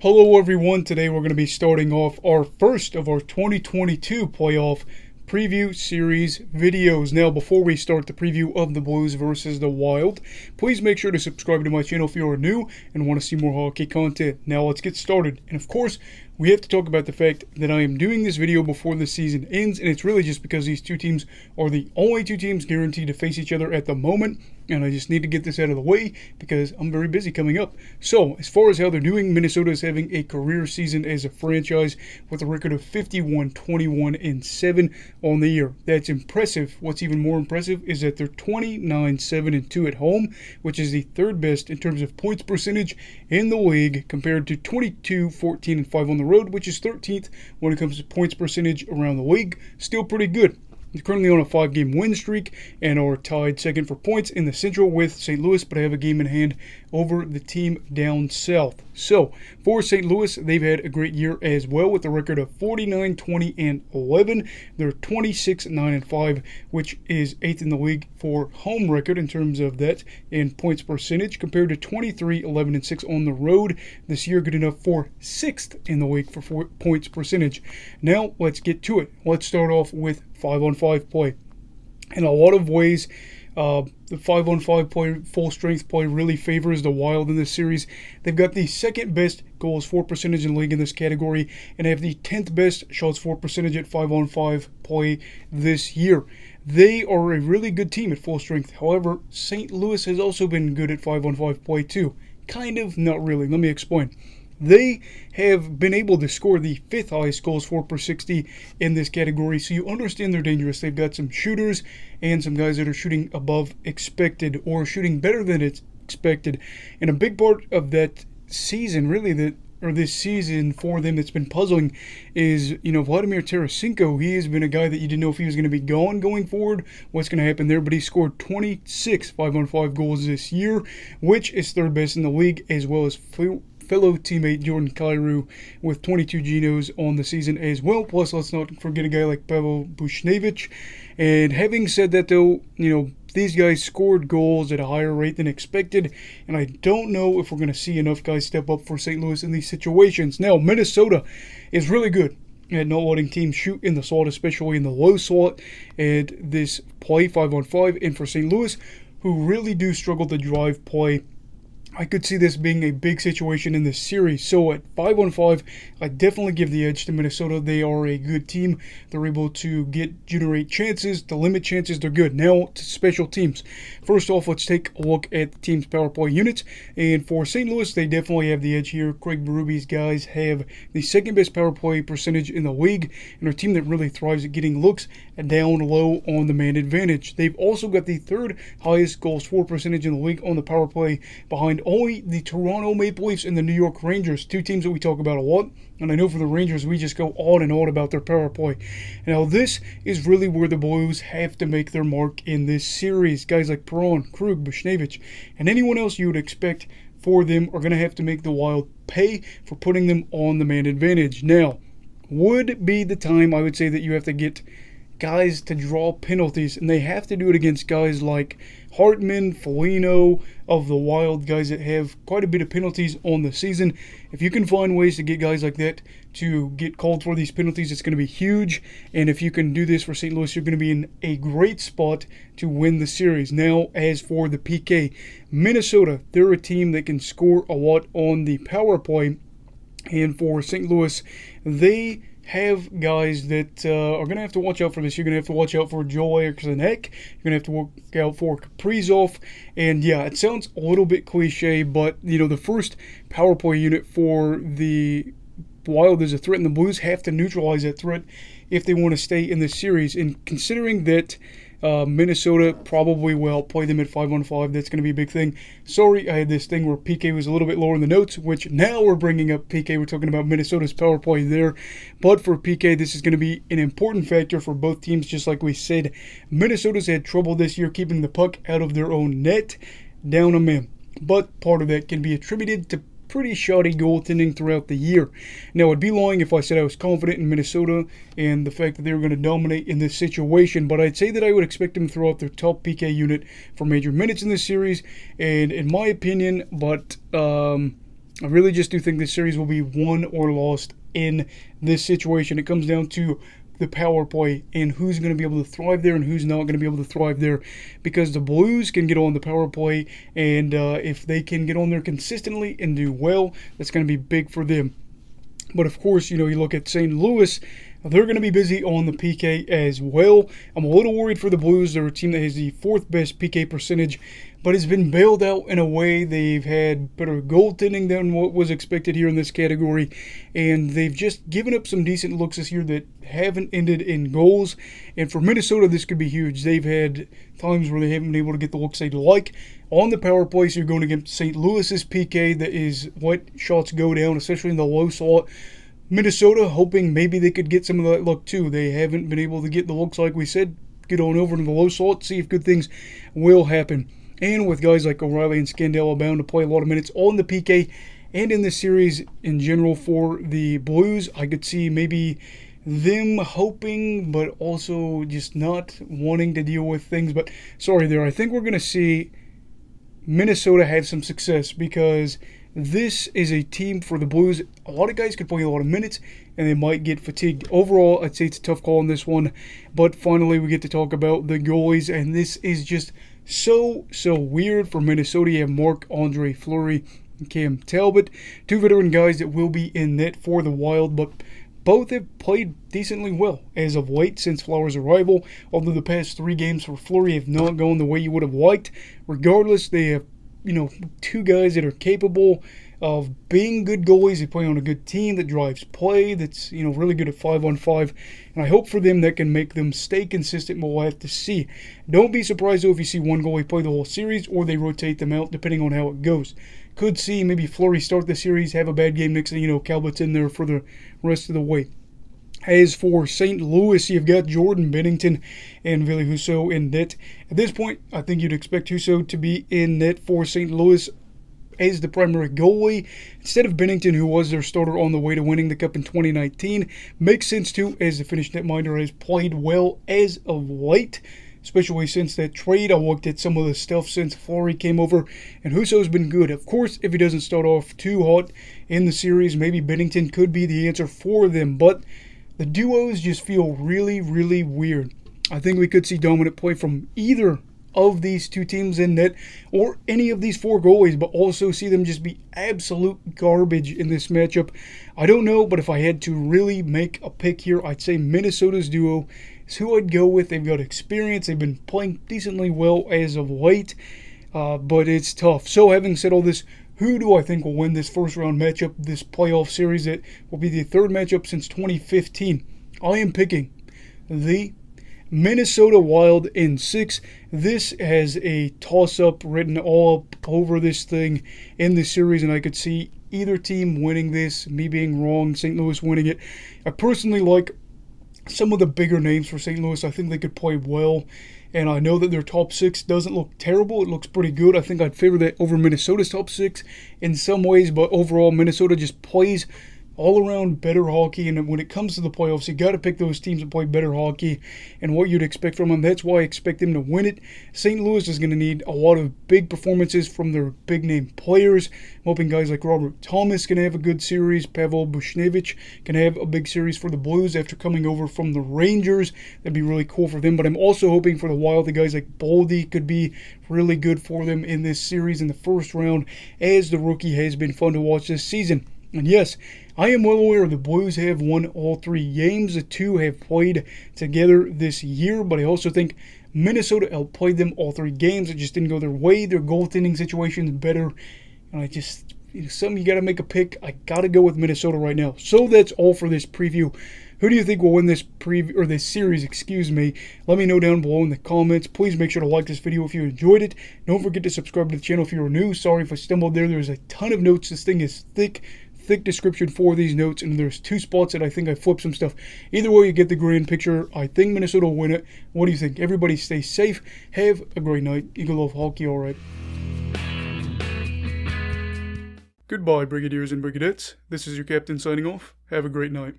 Hello everyone, today we're going to be starting off our first of our 2022 playoff preview series videos. Now, before we start the preview of the Blues versus the Wild, please make sure to subscribe to my channel if you are new and want to see more hockey content. Now let's get started. And of course, we have to talk about the fact that I am doing this video before the season ends, and it's really just because these two teams are the only two teams guaranteed to face each other at the moment, and I just need to get this out of the way because I'm very busy coming up. So, as far as how they're doing, Minnesota is having a career season as a franchise with a record of 51-21-7 on the year. That's impressive. What's even more impressive is that they're 29-7-2 at home, which is the third best in terms of points percentage in the league, compared to 22-14-5 on the road, which is 13th when it comes to points percentage around the league. Still pretty good. They're currently on a 5-game win streak and are tied second for points in the Central with St. Louis, but have a game in hand over the team down south. So, for St. Louis, they've had a great year as well with a record of 49-20-11. They're 26-9-5, which is 8th in the league for home record in terms of that in points percentage, compared to 23-11-6 on the road this year, good enough for 6th in the league for points percentage. Now, let's get to it. Let's start off with 5-on-5 play. In a lot of ways, the 5-on-5 play, full strength play, really favors the Wild in this series. They've got the second best goals for percentage in the league in this category, and have the 10th best shots for percentage at 5-on-5 play this year. They are a really good team at full strength. However, St. Louis has also been good at 5-on-5 play too. Kind of, not really. Let me explain. They have been able to score the 5th highest goals for per 60 in this category, so you understand they're dangerous. They've got some shooters and some guys that are shooting above expected or shooting better than it's expected. And a big part of that season, this season for them that's been puzzling is, Vladimir Tarasenko. He has been a guy that you didn't know if he was going to be gone going forward, what's going to happen there, but he scored 26 5-on-5 goals this year, which is third best in the league, as well as fellow teammate Jordan Kyrou with 22 Genos on the season as well. Plus, let's not forget a guy like Pavel Buchnevich. And having said that, though, these guys scored goals at a higher rate than expected, and I don't know if we're going to see enough guys step up for St. Louis in these situations. Now, Minnesota is really good at not letting teams shoot in the slot, especially in the low slot, at this play 5-on-5. And for St. Louis, who really do struggle to drive play, I could see this being a big situation in this series. So at 5-on-5, I definitely give the edge to Minnesota. They are a good team. They're able to generate chances, to limit chances. They're good. Now to special teams. First off, let's take a look at the team's power play units. And for St. Louis, they definitely have the edge here. Craig Berube's guys have the second best power play percentage in the league, and are a team that really thrives at getting looks down low on the man advantage. They've also got the third highest goals for percentage in the league on the power play, behind only the Toronto Maple Leafs and the New York Rangers, two teams that we talk about a lot. And I know for the Rangers, we just go on and on about their power play. Now, this is really where the Blues have to make their mark in this series. Guys like Perron, Krug, Buchnevich, and anyone else you would expect for them are going to have to make the Wild pay for putting them on the man advantage. Now, would be the time I would say that you have to get guys to draw penalties, and they have to do it against guys like Hartman, Foligno of the Wild, guys that have quite a bit of penalties on the season. If you can find ways to get guys like that to get called for these penalties, it's going to be huge. And if you can do this for St. Louis, you're going to be in a great spot to win the series. Now, as for the PK, Minnesota, they're a team that can score a lot on the power play. And for St. Louis, they have guys that are going to have to watch out for this. You're going to have to watch out for Joel Eriksson-Ek. You're going to have to watch out for Kaprizov. And yeah, it sounds a little bit cliche, but the first power play unit for the Wild is a threat, and the Blues have to neutralize that threat if they want to stay in this series. And considering that Minnesota probably will play them at 5-on-5, that's going to be a big thing. Sorry, I had this thing where PK was a little bit lower in the notes, which now we're bringing up PK. We're talking about Minnesota's power play there. But for PK, this is going to be an important factor for both teams, just like we said. Minnesota's had trouble this year keeping the puck out of their own net down a man. But part of that can be attributed to pretty shoddy goaltending throughout the year. Now, I'd be lying if I said I was confident in Minnesota and the fact that they were going to dominate in this situation, but I'd say that I would expect them to throw out their top PK unit for major minutes in this series. And in my opinion, I really just do think this series will be won or lost in this situation. It comes down to the power play and who's going to be able to thrive there and who's not going to be able to thrive there, because the Blues can get on the power play, and if they can get on there consistently and do well, that's going to be big for them. But of course, you look at St. Louis, they're going to be busy on the PK as well. I'm a little worried for the Blues. They're a team that has the 4th best PK percentage, but has been bailed out in a way. They've had better goaltending than what was expected here in this category, and they've just given up some decent looks this year that haven't ended in goals. And for Minnesota, this could be huge. They've had times where they haven't been able to get the looks they'd like on the power play, so you're going against St. Louis's PK. That is what shots go down, especially in the low slot. Minnesota hoping maybe they could get some of that luck too. They haven't been able to get the looks like we said. Get on over to the low slot, see if good things will happen. And with guys like O'Reilly and Scandella bound to play a lot of minutes on the PK and in this series in general for the Blues, I could see maybe them hoping but also just not wanting to deal with things. But sorry there, I think we're going to see Minnesota have some success, because this is a team for the Blues. A lot of guys could play a lot of minutes, and they might get fatigued. Overall, I'd say it's a tough call on this one. But finally, we get to talk about the goalies, and this is just so weird for Minnesota. You have Marc-Andre Fleury and Cam Talbot, 2 veteran guys that will be in net for the Wild, but both have played decently well as of late since Flowers' arrival, although the past 3 games for Fleury have not gone the way you would have liked. Regardless, they have 2 guys that are capable of being good goalies. They play on a good team that drives play, that's really good at 5-on-5, and I hope for them that can make them stay consistent, but we'll have to see. Don't be surprised though if you see one goalie play the whole series, or they rotate them out depending on how it goes. Could see maybe Fleury start the series, have a bad game, next thing Talbot's in there for the rest of the way. As for St. Louis, you've got Jordan Binnington and Ville Husso in net. At this point, I think you'd expect Husso to be in net for St. Louis as the primary goalie, instead of Binnington, who was their starter on the way to winning the Cup in 2019. Makes sense too, as the Finnish netminder has played well as of late, especially since that trade. I looked at some of the stuff since Fleury came over, and Husso's been good. Of course, if he doesn't start off too hot in the series, maybe Binnington could be the answer for them, but the duos just feel really weird. I think we could see dominant play from either of these 2 teams in net, or any of these 4 goalies, but also see them just be absolute garbage in this matchup. I don't know, but if I had to really make a pick here, I'd say Minnesota's duo is who I'd go with. They've got experience. They've been playing decently well as of late, but it's tough. So having said all this, who do I think will win this first round matchup, this playoff series that will be the 3rd matchup since 2015? I am picking the Minnesota Wild in 6. This has a toss-up written all up over this thing in this series, and I could see either team winning this, me being wrong, St. Louis winning it. I personally like some of the bigger names for St. Louis. I think they could play well, and I know that their top 6 doesn't look terrible. It looks pretty good. I think I'd favor that over Minnesota's top 6 in some ways, but overall, Minnesota just plays all around better hockey, and when it comes to the playoffs, you got to pick those teams that play better hockey and what you'd expect from them. That's why I expect them to win it. St. Louis is going to need a lot of big performances from their big name players. I'm hoping guys like Robert Thomas can have a good series. Pavel Buchnevich can have a big series for the Blues after coming over from the Rangers. That'd be really cool for them. But I'm also hoping for the Wild, the guys like Boldy could be really good for them in this series in the first round, as the rookie has been fun to watch this season. And yes, I am well aware the Blues have won all 3 games. The 2 have played together this year, but I also think Minnesota outplayed them all 3 games. It just didn't go their way. Their goaltending situation is better, and I just, something you got to make a pick. I got to go with Minnesota right now. So that's all for this preview. Who do you think will win this preview, or this series, excuse me? Let me know down below in the comments. Please make sure to like this video if you enjoyed it. Don't forget to subscribe to the channel if you're new. Sorry if I stumbled there. There's a ton of notes. This thing is thick description for these notes, and there's 2 spots that I think I flipped some stuff. Either way, you get the grand picture. I think Minnesota will win it. What do you think? Everybody stay safe. Have a great night. Eagle love hockey, all right. Goodbye, Brigadiers and Brigadettes. This is your captain signing off. Have a great night.